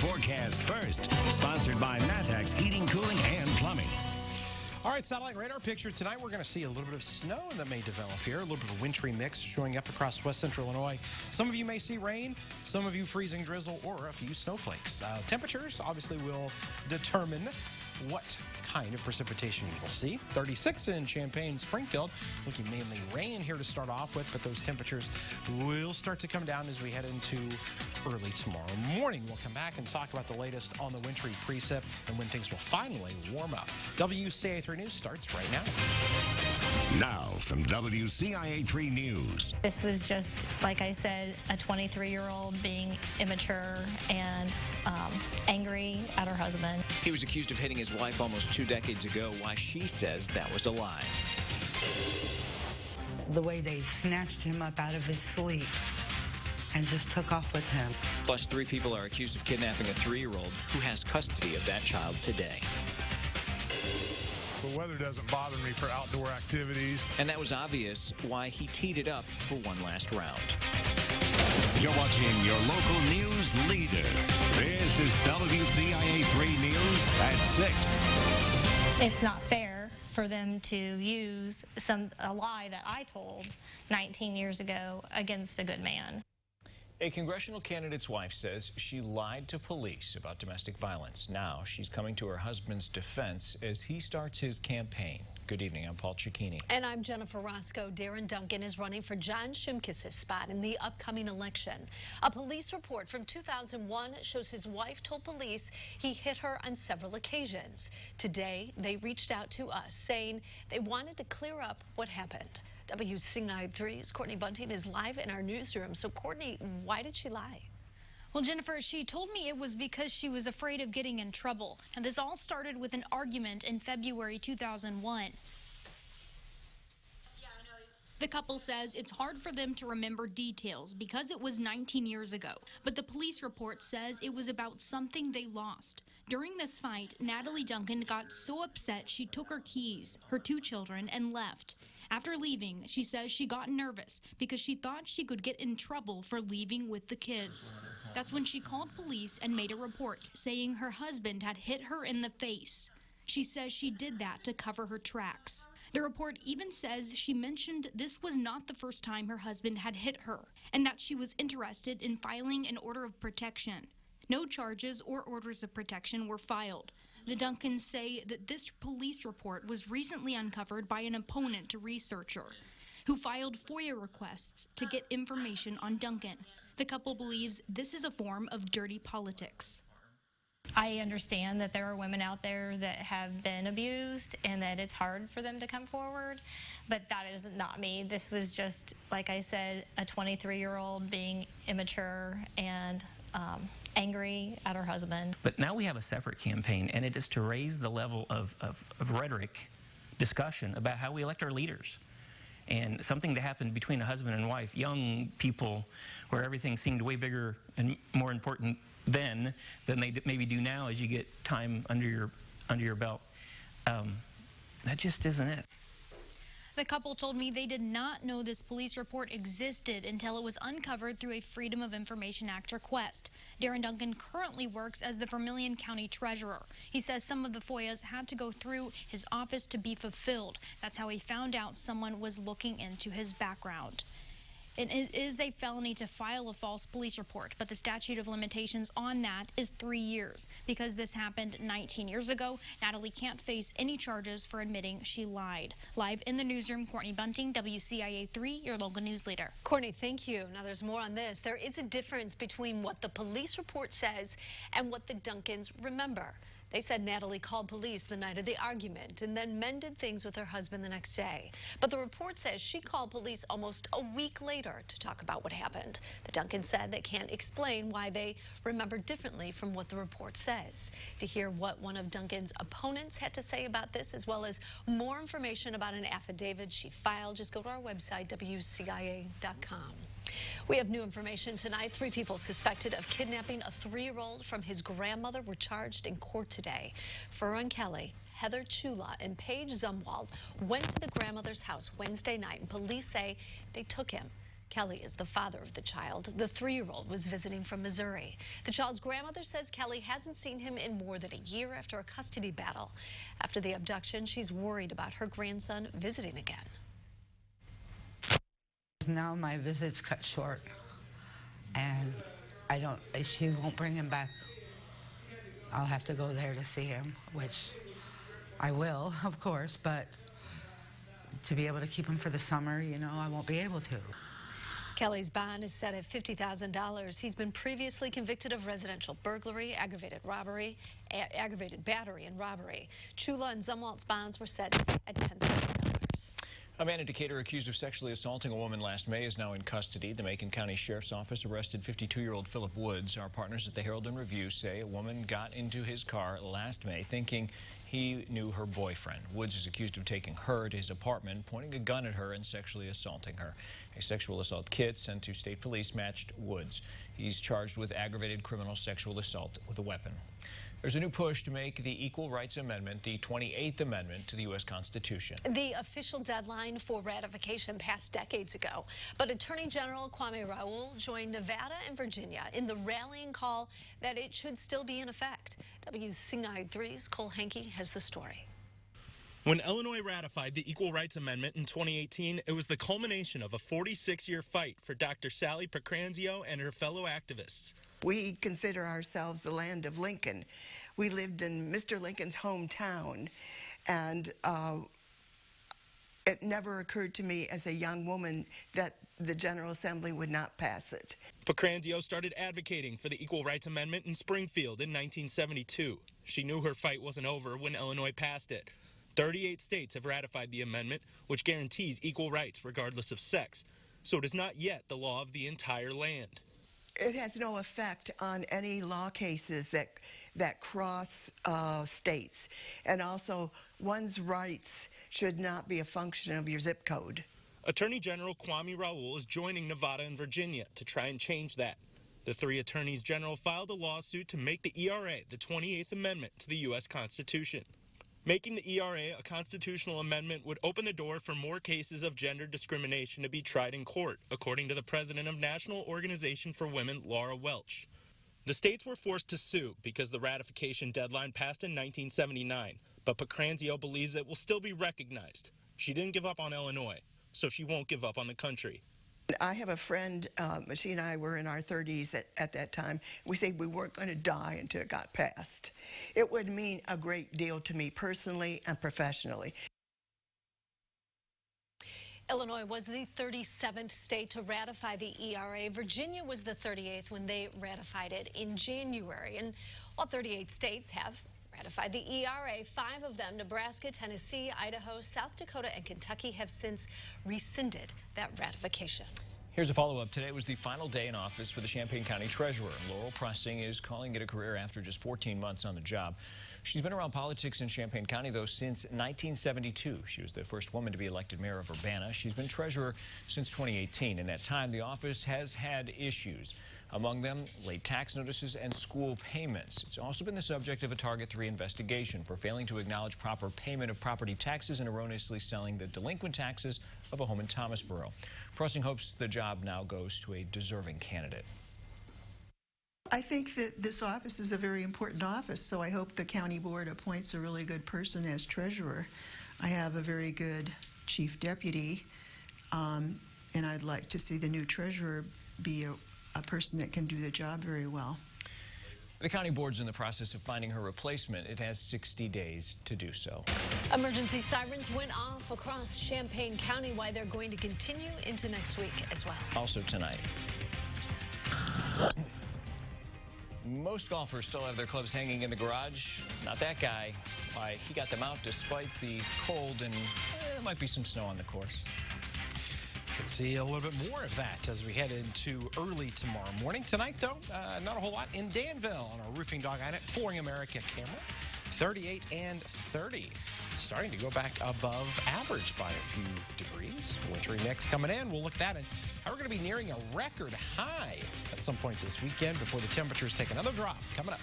forecast first. Sponsored by Matex Heating, Cooling, and Plumbing. All right, satellite radar picture tonight. We're going to see a little bit of snow that may develop here, a little bit of a wintry mix showing up across west central Illinois. Some of you may see rain, some of you freezing drizzle, or a few snowflakes. Temperatures obviously will determine what kind of precipitation you will see. 36 in Champaign, Springfield. Looking mainly rain here to start off with, but those temperatures will start to come down as we head into early tomorrow morning. We'll come back and talk about the latest on the wintry precip and when things will finally warm up. WCIA 3 News starts right now. Now from WCIA 3 News. This was just, like I said, a 23-year-old being immature and angry at her husband. He was accused of hitting his wife almost 2 decades ago. Why she says that was a lie. The way they snatched him up out of his sleep and just took off with him. Plus, 3 people are accused of kidnapping a 3-year-old who has custody of that child today. The weather doesn't bother me for outdoor activities. And that was obvious why he teed it up for one last round. You're watching your local news leader. This is WCIA 3 News at 6. It's not fair for them to use a lie that I told 19 years ago against a good man. A congressional candidate's wife says she lied to police about domestic violence. Now she's coming to her husband's defense as he starts his campaign. Good evening, I'm Paul Cicchini. And I'm Jennifer Roscoe. Darren Duncan is running for John Shimkus' spot in the upcoming election. A police report from 2001 shows his wife told police he hit her on several occasions. Today, they reached out to us saying they wanted to clear up what happened. WCIA 3's Courtney Bunting is live in our newsroom. So, Courtney, why did she lie? Well, Jennifer, she told me it was because she was afraid of getting in trouble. And this all started with an argument in February 2001. The couple says it's hard for them to remember details because it was 19 years ago. But the police report says it was about something they lost. During this fight, Natalie Duncan got so upset she took her keys, her 2 children, and left. After leaving, she says she got nervous because she thought she could get in trouble for leaving with the kids. That's when she called police and made a report saying her husband had hit her in the face. She says she did that to cover her tracks. The report even says she mentioned this was not the first time her husband had hit her and that she was interested in filing an order of protection. No charges or orders of protection were filed. The Duncans say that this police report was recently uncovered by an opponent to researcher who filed FOIA requests to get information on Duncan. The couple believes this is a form of dirty politics. I understand that there are women out there that have been abused and that it's hard for them to come forward, but that is not me. This was just, like I said, a 23-year-old being immature and angry at her husband. But now we have a separate campaign, and it is to raise the level of rhetoric, discussion about how we elect our leaders. And something that happened between a husband and wife, young people, where everything seemed way bigger and more important then than they maybe do now as you get time under your belt. That just isn't it. The couple told me they did not know this police report existed until it was uncovered through a Freedom of Information Act request. Darren Duncan currently works as the Vermilion County Treasurer. He says some of the FOIAs had to go through his office to be fulfilled. That's how he found out someone was looking into his background. It is a felony to file a false police report, but the statute of limitations on that is 3 years. Because this happened 19 years ago, Natalie can't face any charges for admitting she lied. Live in the newsroom, Courtney Bunting, WCIA 3, your local news leader. Courtney, thank you. Now, there's more on this. There is a difference between what the police report says and what the Duncans remember. They said Natalie called police the night of the argument and then mended things with her husband the next day. But the report says she called police almost a week later to talk about what happened. The Duncans said they can't explain why they remember differently from what the report says. To hear what one of Duncan's opponents had to say about this, as well as more information about an affidavit she filed, just go to our website, WCIA.com. We have new information tonight. 3 people suspected of kidnapping a 3-year-old from his grandmother were charged in court today. Furran Kelly, Heather Chula, and Paige Zumwald went to the grandmother's house Wednesday night, and police say they took him. Kelly is the father of the child. The 3-year-old was visiting from Missouri. The child's grandmother says Kelly hasn't seen him in more than a year after a custody battle. After the abduction, she's worried about her grandson visiting again. Now my visit's cut short, and she won't bring him back. I'll have to go there to see him, which I will, of course, but to be able to keep him for the summer, you know, I won't be able to. Kelly's bond is set at $50,000. He's been previously convicted of residential burglary, aggravated battery, and robbery. Chula and Zumwalt's bonds were set at $10,000. A man in Decatur accused of sexually assaulting a woman last May is now in custody. The Macon County Sheriff's Office arrested 52-year-old Philip Woods. Our partners at the Herald and Review say a woman got into his car last May thinking he knew her boyfriend. Woods is accused of taking her to his apartment, pointing a gun at her, and sexually assaulting her. A sexual assault kit sent to state police matched Woods. He's charged with aggravated criminal sexual assault with a weapon. There's a new push to make the Equal Rights Amendment the 28th Amendment to the U.S. Constitution. The official deadline for ratification passed decades ago, but Attorney General Kwame Raoul joined Nevada and Virginia in the rallying call that it should still be in effect. WCIA 3's Cole Hankey has the story. When Illinois ratified the Equal Rights Amendment in 2018, it was the culmination of a 46-year fight for Dr. Sally Pacranzio and her fellow activists. We consider ourselves the land of Lincoln. We lived in Mr. Lincoln's hometown, and it never occurred to me as a young woman that the General Assembly would not pass it. Pacranzio started advocating for the Equal Rights Amendment in Springfield in 1972. She knew her fight wasn't over when Illinois passed it. 38 states have ratified the amendment, which guarantees equal rights regardless of sex, so it is not yet the law of the entire land. It has no effect on any law cases that cross states, and also one's rights should not be a function of your zip code. Attorney General Kwame Raoul is joining Nevada and Virginia to try and change that. The 3 attorneys general filed a lawsuit to make the ERA the 28th Amendment to the U.S. Constitution. Making the ERA a constitutional amendment would open the door for more cases of gender discrimination to be tried in court, according to the president of National Organization for Women, Laura Welch. The states were forced to sue because the ratification deadline passed in 1979, but Pacranzio believes it will still be recognized. She didn't give up on Illinois, so she won't give up on the country. I have a friend, she and I were in our 30s at that time. We said we weren't going to die until it got passed. It would mean a great deal to me personally and professionally. Illinois was the 37th state to ratify the ERA. Virginia was the 38th when they ratified it in January. And all 38 states have ratified the ERA. 5 of them, Nebraska, Tennessee, Idaho, South Dakota, and Kentucky, have since rescinded that ratification. Here's a follow-up. Today was the final day in office for the Champaign County Treasurer. Laurel Pressing is calling it a career after just 14 months on the job. She's been around politics in Champaign County, though, since 1972. She was the first woman to be elected mayor of Urbana. She's been treasurer since 2018. In that time, the office has had issues. Among them, late tax notices and school payments. It's also been the subject of a Target 3 investigation for failing to acknowledge proper payment of property taxes and erroneously selling the delinquent taxes of a home in Thomasboro. Pressing hopes the job now goes to a deserving candidate. I think that this office is a very important office, so I hope the county board appoints a really good person as treasurer. I have a very good chief deputy, and I'd like to see the new treasurer be a person that can do the job very well. The county board's in the process of finding her replacement. It has 60 days to do so. Emergency sirens went off across Champaign County, why they're going to continue into next week as well. Also tonight. Most golfers still have their clubs hanging in the garage. Not that guy. Why, he got them out despite the cold, and there might be some snow on the course. Could see a little bit more of that as we head into early tomorrow morning. Tonight, though, not a whole lot in Danville on our Roofing Dog Island. Flooring America camera, 38 and 30. Starting to go back above average by a few degrees. Wintry mix coming in. We'll look at that and how we're going to be nearing a record high at some point this weekend before the temperatures take another drop. Coming up.